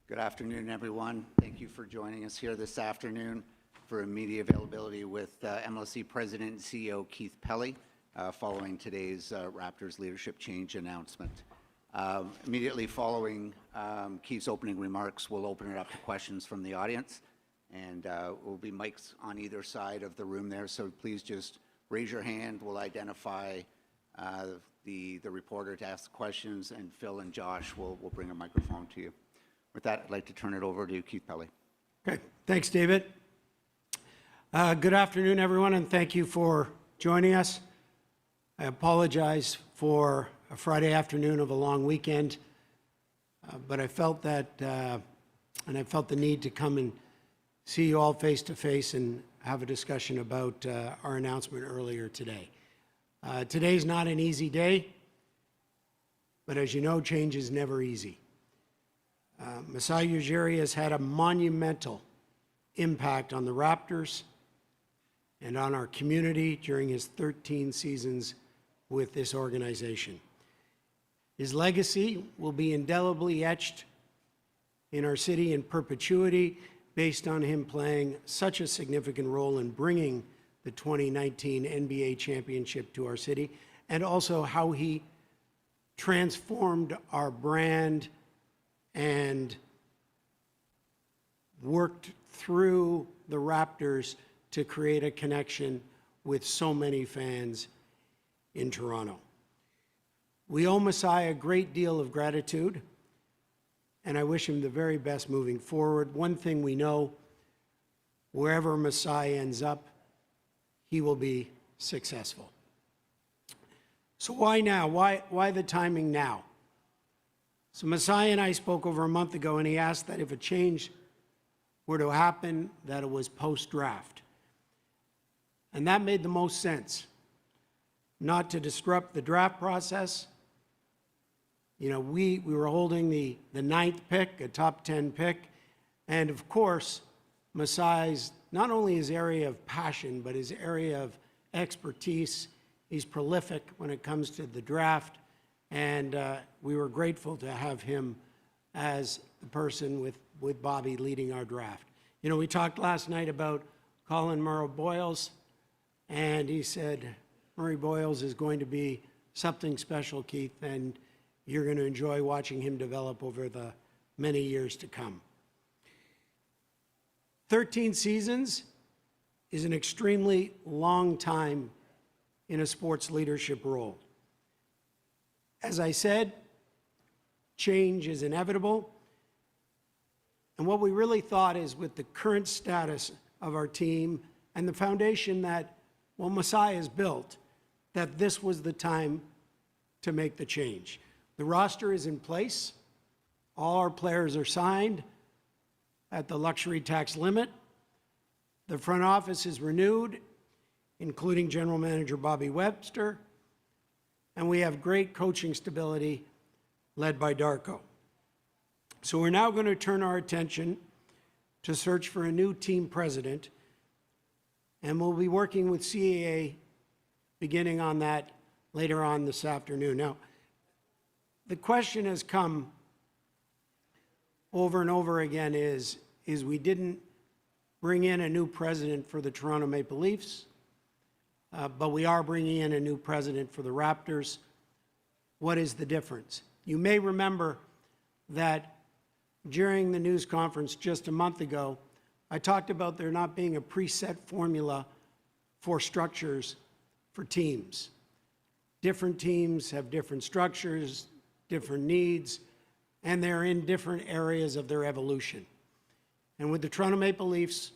Good afternoon, everyone. Thank you for joining us here this afternoon for media availability with MLSE President and CEO Keith Pelley following today's Raptors leadership change announcement. Immediately following Keith's opening remarks, we'll open it up to questions from the audience, and will be mics on either side of the room there, so please just raise your hand. We'll identify the reporter to ask questions, and Phil and Josh will bring a microphone to you. With that, I'd like to turn it over to Keith Pelley. Okay, thanks, David. Good afternoon, everyone, and thank you for joining us. I apologize for a Friday afternoon of a long weekend, but I felt that, and I felt the need to come and see you all face to face and have a discussion about our announcement earlier today. Today's not an easy day, but as you know, change is never easy. Masai Ujiri has had a monumental impact on the Raptors and on our community during his 13 seasons with this organization. His legacy will be indelibly etched in our city in perpetuity based on him playing such a significant role in bringing the 2019 NBA championship to our city, and also how he transformed our brand and worked through the Raptors to create a connection with so many fans in Toronto. We owe Masai a great deal of gratitude, and I wish him the very best moving forward. One thing we know, wherever Masai ends up, he will be successful. So why now? Why the timing now? So Masai and I spoke over a month ago, and he asked that if a change were to happen, that it was post-draft. And that made the most sense. Not to disrupt the draft process. You know, we were holding the 9th pick, a top 10 pick, and of course, Masai's, not only his area of passion, but his area of expertise. He's prolific when it comes to the draft, and we were grateful to have him as the person with Bobby leading our draft. You know, we talked last night about Colin Murray-Boyles, and he said, Murray-Boyles is going to be something special, Keith, and you're going to enjoy watching him develop over the many years to come. 13 seasons is an extremely long time in a sports leadership role. As I said, change is inevitable. And what we really thought is, with the current status of our team and the foundation that, well, Masai has built, that this was the time to make the change. The roster is in place. All our players are signed at the luxury tax limit. The front office is renewed, including General Manager Bobby Webster. And we have great coaching stability led by Darko. So we're now going to turn our attention to search for a new team president, and we'll be working with CAA beginning on that later on this afternoon. Now, the question has come over and over again is we didn't bring in a new president for the Toronto Maple Leafs, but we are bringing in a new president for the Raptors. What is the difference? You may remember that during the news conference just a month ago, I talked about there not being a preset formula for structures for teams. Different teams have different structures, different needs, and they're in different areas of their evolution. And with the Toronto Maple Leafs,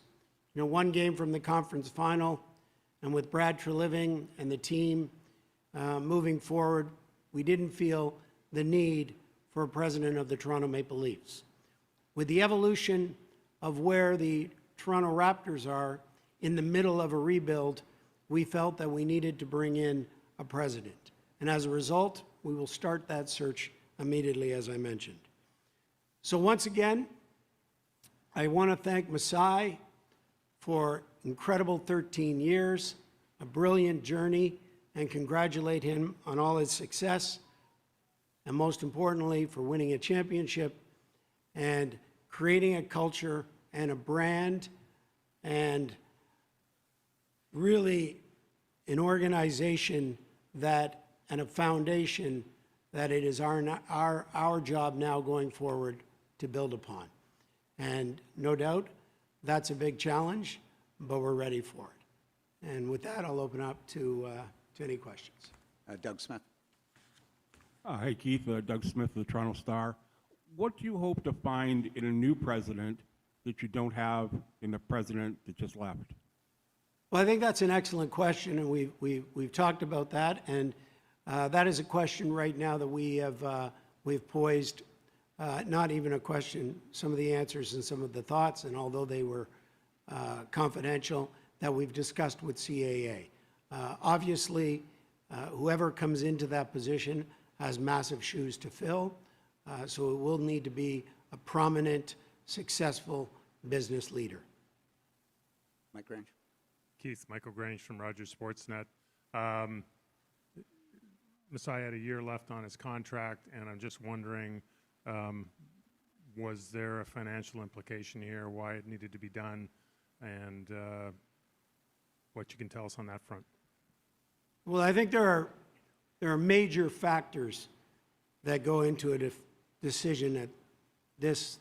you know, one game from the conference final, and with Brad Treliving and the team moving forward, we didn't feel the need for a president of the Toronto Maple Leafs. With the evolution of where the Toronto Raptors are in the middle of a rebuild, we felt that we needed to bring in a president. And as a result, we will start that search immediately, as I mentioned. So once again, I want to thank Masai for incredible 13 years, a brilliant journey, and congratulate him on all his success, and most importantly, for winning a championship and creating a culture and a brand and really an organization that, and a foundation that it is our job now going forward to build upon. And no doubt, that's a big challenge, but we're ready for it. And with that, I'll open up to any questions. Doug Smith. Hi, Keith. Doug Smith of the Toronto Star. What do you hope to find in a new president that you don't have in the president that just left? Well, I think that's an excellent question, and we've talked about that, and that is a question right now that we've poised. Not even a question, some of the answers and some of the thoughts, and although they were confidential, that we've discussed with CAA. Obviously, whoever comes into that position has massive shoes to fill, so it will need to be a prominent, successful business leader. Mike Grange. Keith, Michael Grange from Rogers Sportsnet. Masai had a year left on his contract, and I'm just wondering, was there a financial implication here, why it needed to be done, and what you can tell us on that front? Well, I think there are major factors that go into a decision at this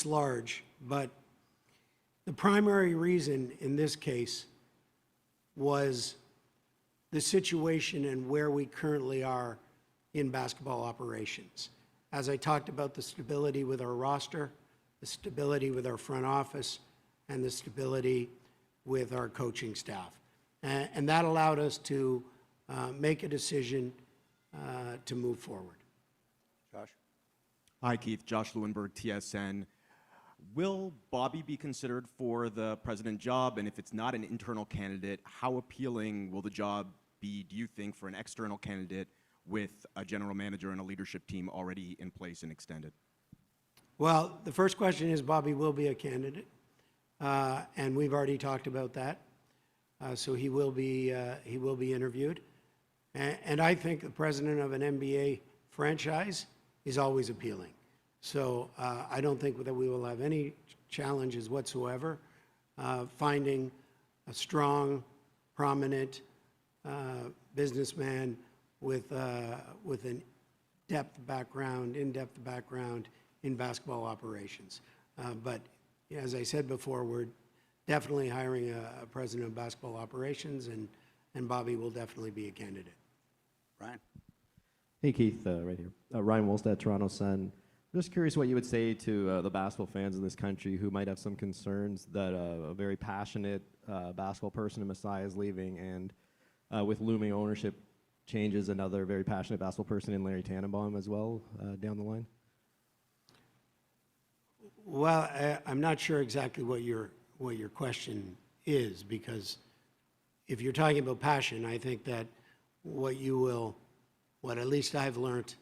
large, but the primary reason in this case was the situation and where we currently are in basketball operations. As I talked about, the stability with our roster, the stability with our front office, and the stability with our coaching staff. And that allowed us to make a decision to move forward. Josh. Hi, Keith. Josh Lewinberg, TSN. Will Bobby be considered for the president job? And if it's not an internal candidate, how appealing will the job be, do you think, for an external candidate with a general manager and a leadership team already in place and extended? Well, the first question is Bobby will be a candidate, and we've already talked about that. So he will be interviewed. And I think the president of an NBA franchise is always appealing. So I don't think that we will have any challenges whatsoever finding a strong, prominent businessman with an in-depth background in basketball operations. But as I said before, we're definitely hiring a president of basketball operations, and Bobby will definitely be a candidate. Ryan. Hey, Keith, right here. Ryan Wolstad, Toronto Sun. I'm just curious what you would say to the basketball fans in this country who might have some concerns that a very passionate basketball person in Masai is leaving, and with looming ownership changes, another very passionate basketball person in Larry Tannenbaum as well down the line? Well, I'm not sure exactly what your question is, because if you're talking about passion, I think that what at least I've learned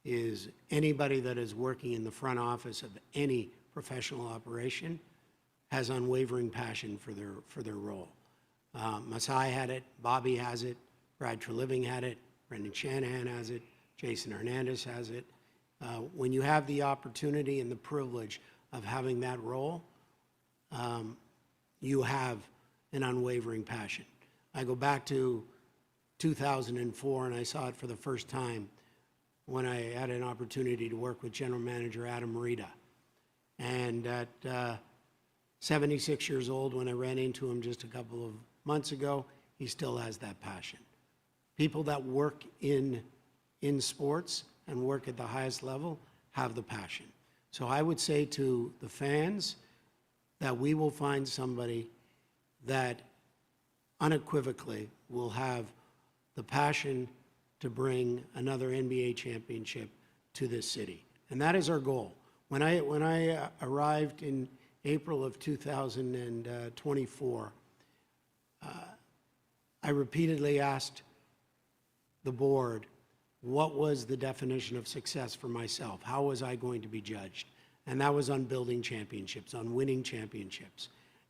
is anybody that is working in the front office of any professional operation has unwavering passion for their role. Masai had it, Bobby has it, Brad Treliving had it, Brendan Shanahan has it, Jason Hernandez has it. When you have the opportunity and the privilege of having that role, you have an unwavering passion. I go back to 2004, and I saw it for the first time when I had an opportunity to work with General Manager Adam Rita. And at 76 years old, when I ran into him just a couple of months ago, he still has that passion. People that work in sports and work at the highest level have the passion. So I would say to the fans that we will find somebody that unequivocally will have the passion to bring another NBA championship to this city. And that is our goal. When I arrived in April of 2024, I repeatedly asked the board, what was the definition of success for myself? How was I going to be judged? And that was on building championships, on winning championships.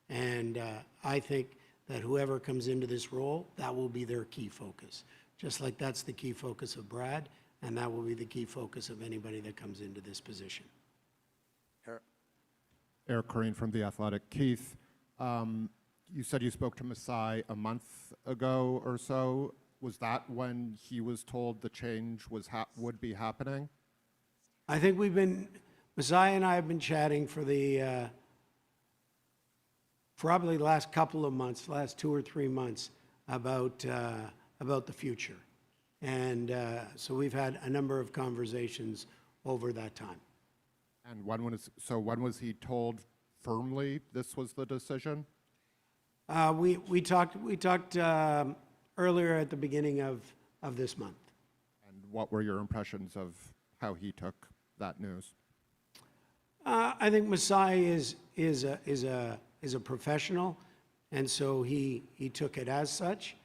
And I think that whoever comes into this role, that will be their key focus. Just like that's the key focus of Brad, and that will be the key focus of anybody that comes into this position. Eric. Eric Corrine from The Athletic. Keith, you said you spoke to Masai a month ago or so. Was that when he was told the change would be happening? I think Masai and I have been chatting for probably the last couple of months, last 2 or 3 months, about the future. And so we've had a number of conversations over that time. And when was he told firmly this was the decision? We talked earlier at the beginning of this month. And what were your impressions of how he took that news? I think Masai is a professional, and so he took it as such.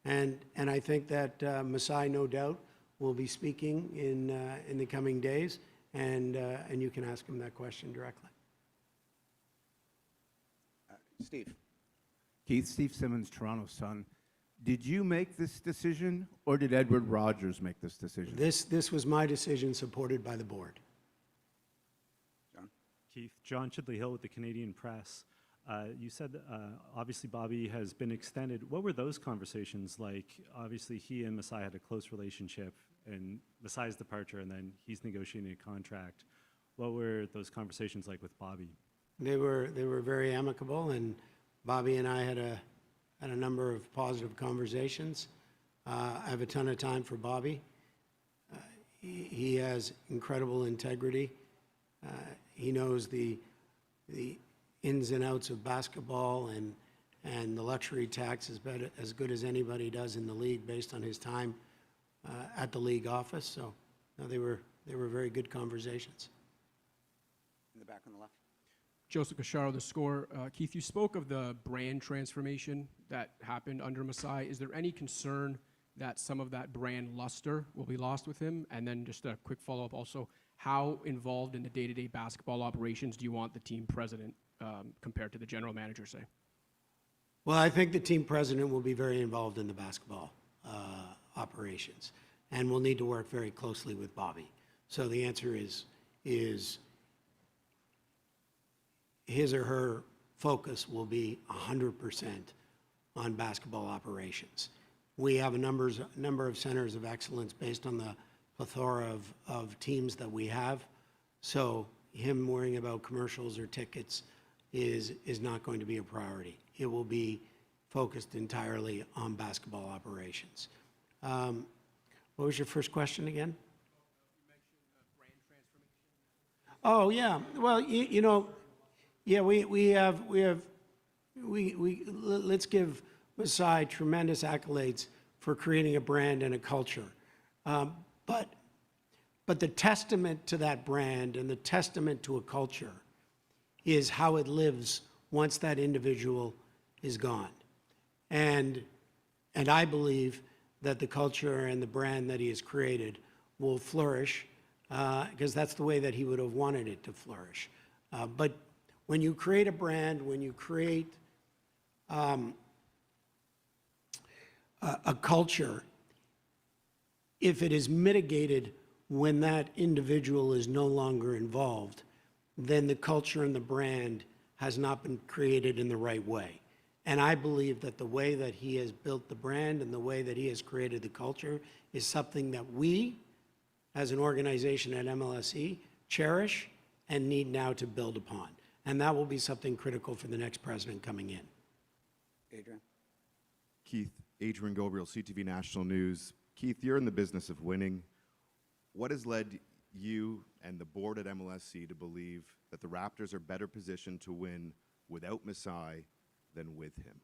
And I think that Masai, no doubt, will be speaking in the coming days, and you can ask him that question directly. Steve. Keith, Steve Simmons, Toronto Sun. Did you make this decision, or did Edward Rogers make this decision? This was my decision, supported by the board. John. Keith, John Chidley-Hill with the Canadian Press. You said, obviously, Bobby has been extended. What were those conversations like? Obviously, he and Masai had a close relationship, and Masai's departure, and then he's negotiating a contract. What were those conversations like with Bobby? They were very amicable, and Bobby and I had a number of positive conversations. I have a ton of time for Bobby. He has incredible integrity. He knows the ins and outs of basketball and the luxury tax as good as anybody does in the league based on his time at the league office. So no, they were very good conversations. In the back on the left. Joseph Cacharo, The Score. Keith, you spoke of the brand transformation that happened under Masai. Is there any concern that some of that brand luster will be lost with him? And then just a quick follow-up also, how involved in the day-to-day basketball operations do you want the team president compared to the general manager, say? Well, I think the team president will be very involved in the basketball operations, and will need to work very closely with Bobby. So the answer is his or her focus will be 100% on basketball operations. We have a number of centers of excellence based on the plethora of teams that we have. So him worrying about commercials or tickets is not going to be a priority. It will be focused entirely on basketball operations. What was your first question again? You mentioned brand transformation. Oh, yeah. Well, you know, yeah, let's give Masai tremendous accolades for creating a brand and a culture. But the testament to that brand and the testament to a culture is how it lives once that individual is gone. And I believe that the culture and the brand that he has created will flourish because that's the way that he would have wanted it to flourish. But when you create a brand, when you create a culture, if it is mitigated when that individual is no longer involved, then the culture and the brand has not been created in the right way. And I believe that the way that he has built the brand and the way that he has created the culture is something that we, as an organization at MLSE, cherish and need now to build upon. And that will be something critical for the next president coming in. Adrian. Keith, Adrian Gabriel, CTV National News. Keith, you're in the business of winning. What has led you and the board at MLSE to believe that the Raptors are better positioned to win without Masai than with him?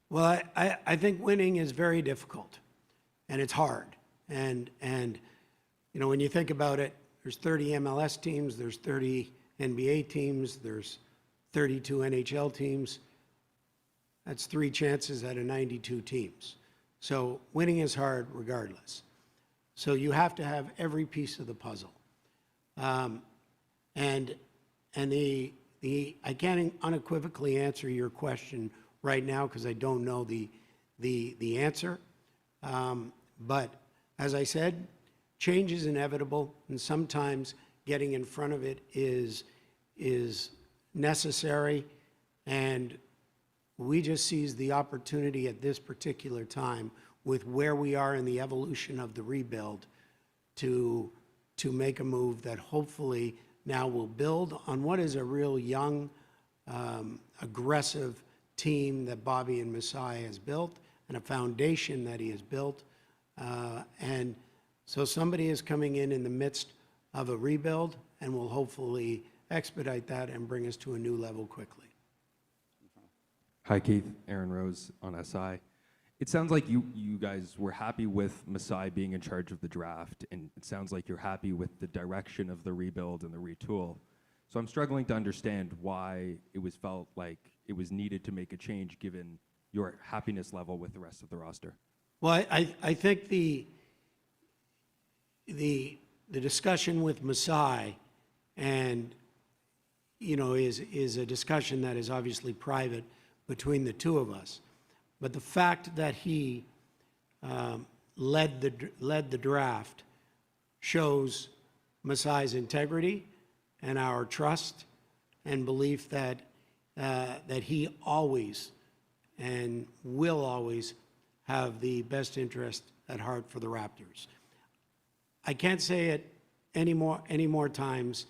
Well, I think winning is very difficult, and it's hard. And you know, when you think about it, there's 30 MLS teams, there's 30 NBA teams, there's 32 NHL teams. That's 3 chances out of 92 teams. So winning is hard regardless. So you have to have every piece of the puzzle. And I can't unequivocally answer your question right now because I don't know the answer. But as I said, change is inevitable, and sometimes getting in front of it is necessary, and we just seized the opportunity at this particular time with where we are in the evolution of the rebuild to make a move that hopefully now will build on what is a real young, aggressive team that Bobby and Masai has built and a foundation that he has built. And so somebody is coming in the midst of a rebuild and will hopefully expedite that and bring us to a new level quickly. Hi, Keith. Aaron Rose on SI. It sounds like you guys were happy with Masai being in charge of the draft, and it sounds like you're happy with the direction of the rebuild and the retool. So I'm struggling to understand why it was felt like it was needed to make a change given your happiness level with the rest of the roster. Well, I think the discussion with Masai and, you know, is a discussion that is obviously private between the two of us. But the fact that he led the draft shows Masai's integrity and our trust and belief that he always and will always have the best interest at heart for the Raptors. I can't say it any more times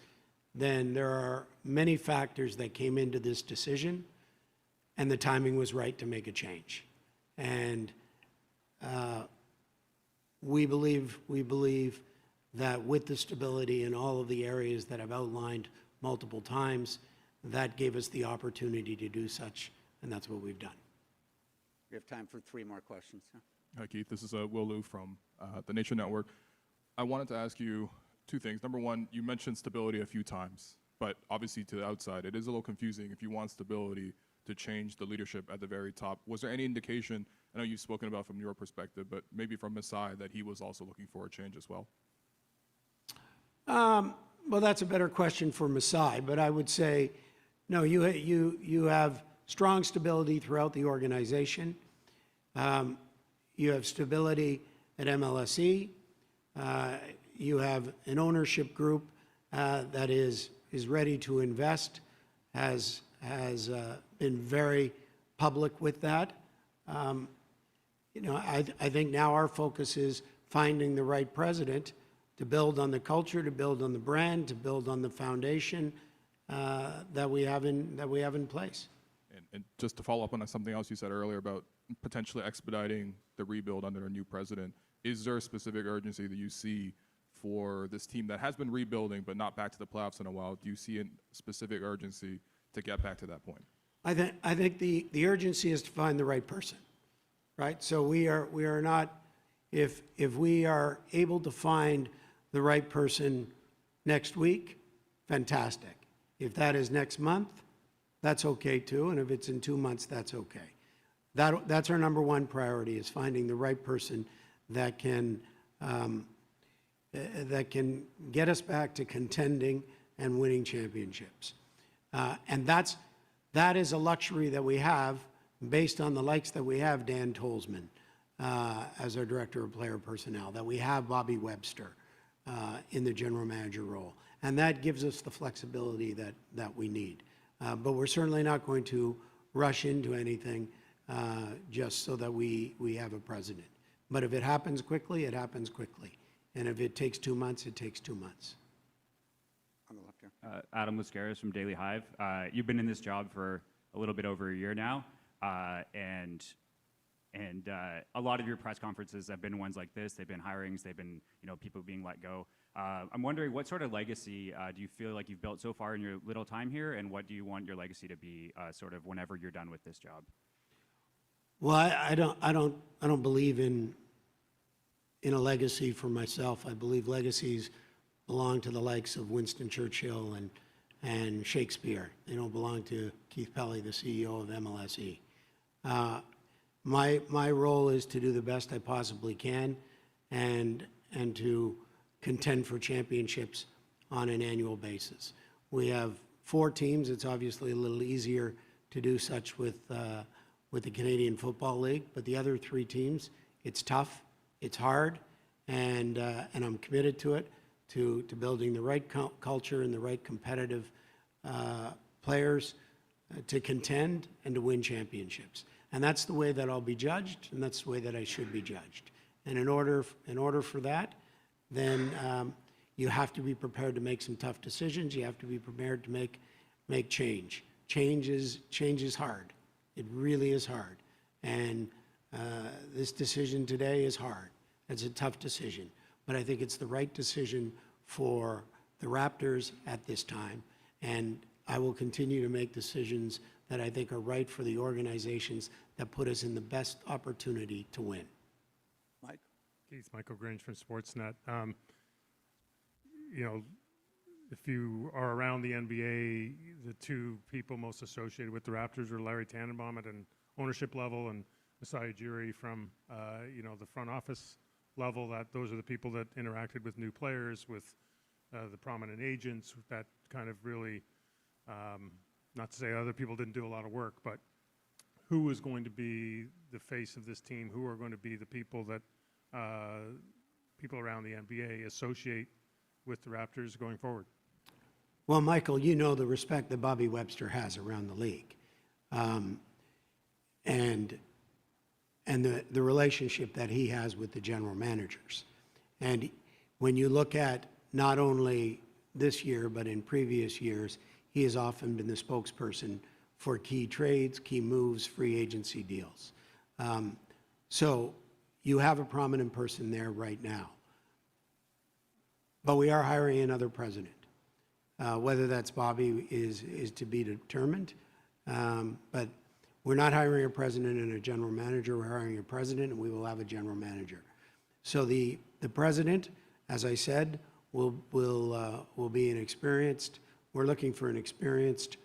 than there are many factors that came into this decision, and the timing was right to make a change. And we believe that with the stability in all of the areas that I've outlined multiple times, that gave us the opportunity to do such, and that's what we've done. We have time for 3 more questions. Yeah. Hi, Keith. This is Will Liu from the Nation Network. I wanted to ask you 2 things. Number one, you mentioned stability a few times, but obviously to the outside, it is a little confusing if you want stability to change the leadership at the very top. Was there any indication, I know you've spoken about from your perspective, but maybe from Masai, that he was also looking for a change as well? Well, that's a better question for Masai, but I would say, no, you have strong stability throughout the organization. You have stability at MLSE. You have an ownership group that is ready to invest, has been very public with that. You know, I think now our focus is finding the right president to build on the culture, to build on the brand, to build on the foundation that we have in place. And just to follow up on something else you said earlier about potentially expediting the rebuild under a new president, is there a specific urgency that you see for this team that has been rebuilding but not back to the playoffs in a while? Do you see a specific urgency to get back to that point? I think the urgency is to find the right person, right? So we are not, if we are able to find the right person next week, fantastic. If that is next month, that's okay too, and if it's in 2 months, that's okay. That's our number one priority, is finding the right person that can get us back to contending and winning championships. And that is a luxury that we have based on the likes that we have Dan Tolzman as our Director of Player Personnel, that we have Bobby Webster in the General Manager role. And that gives us the flexibility that we need. But we're certainly not going to rush into anything just so that we have a president. But if it happens quickly, it happens quickly. And if it takes 2 months, it takes 2 months. On the left here. Adam Lascaris from Daily Hive. You've been in this job for a little bit over a year now, and a lot of your press conferences have been ones like this. They've been hirings. They've been, you know, people being let go. I'm wondering, what sort of legacy do you feel like you've built so far in your little time here, and what do you want your legacy to be, sort of whenever you're done with this job? Well, I don't believe in a legacy for myself. I believe legacies belong to the likes of Winston Churchill and Shakespeare. They don't belong to Keith Pelley, the CEO of MLSE. My role is to do the best I possibly can and to contend for championships on an annual basis. We have 4 teams. It's obviously a little easier to do such with the Canadian Football League, but the other 3 teams, it's tough, it's hard, and I'm committed to it, to building the right culture and the right competitive players to contend and to win championships. And that's the way that I'll be judged, and that's the way that I should be judged. And in order for that, then you have to be prepared to make some tough decisions. You have to be prepared to make change. Change is hard. It really is hard. And this decision today is hard. It's a tough decision. But I think it's the right decision for the Raptors at this time. And I will continue to make decisions that I think are right for the organizations that put us in the best opportunity to win. Mike? Keith, Michael Grange from Sportsnet. You know, if you are around the NBA, the two people most associated with the Raptors are Larry Tannenbaum at an ownership level and Masai Ujiri from, you know, the front office level. Those are the people that interacted with new players, with the prominent agents, that kind of really, not to say other people didn't do a lot of work, but who is going to be the face of this team? Who are going to be the people that people around the NBA associate with the Raptors going forward? Well, Michael, you know the respect that Bobby Webster has around the league, and the relationship that he has with the general managers. And when you look at not only this year, but in previous years, he has often been the spokesperson for key trades, key moves, free agency deals. So you have a prominent person there right now. But we are hiring another president. Whether that's Bobby is to be determined. But we're not hiring a president and a general manager. We're hiring a president, and we will have a general manager. So the president, as I said, will be an experienced. We're looking for an experienced,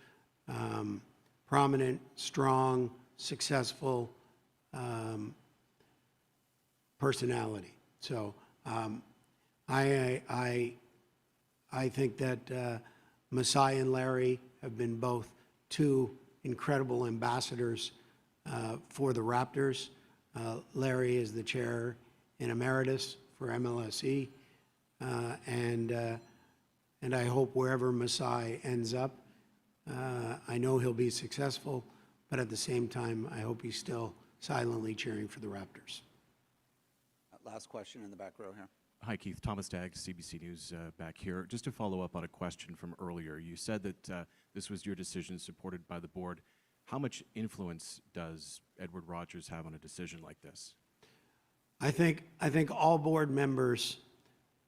prominent, strong, successful personality. So I think that Masai and Larry have been both two incredible ambassadors for the Raptors. Larry is the chair in emeritus for MLSE, and I hope wherever Masai ends up, I know he'll be successful, but at the same time, I hope he's still silently cheering for the Raptors. Last question in the back row here. Hi, Keith. Thomas Dagg, CBC News back here. Just to follow up on a question from earlier, you said that this was your decision supported by the board. How much influence does Edward Rogers have on a decision like this? I think all board members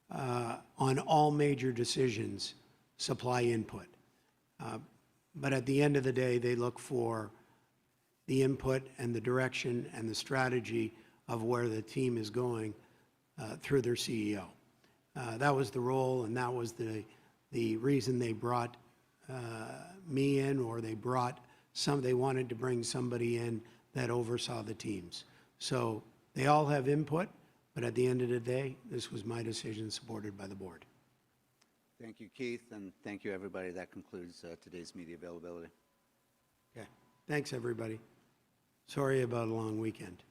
on all major decisions supply input. But at the end of the day, they look for the input and the direction and the strategy of where the team is going through their CEO. That was the role, and that was the reason they brought me in, or they wanted to bring somebody in that oversaw the teams. So they all have input, but at the end of the day, this was my decision supported by the board. Thank you, Keith, and thank you, everybody. That concludes today's media availability. Okay. Thanks, everybody. Sorry about a long weekend.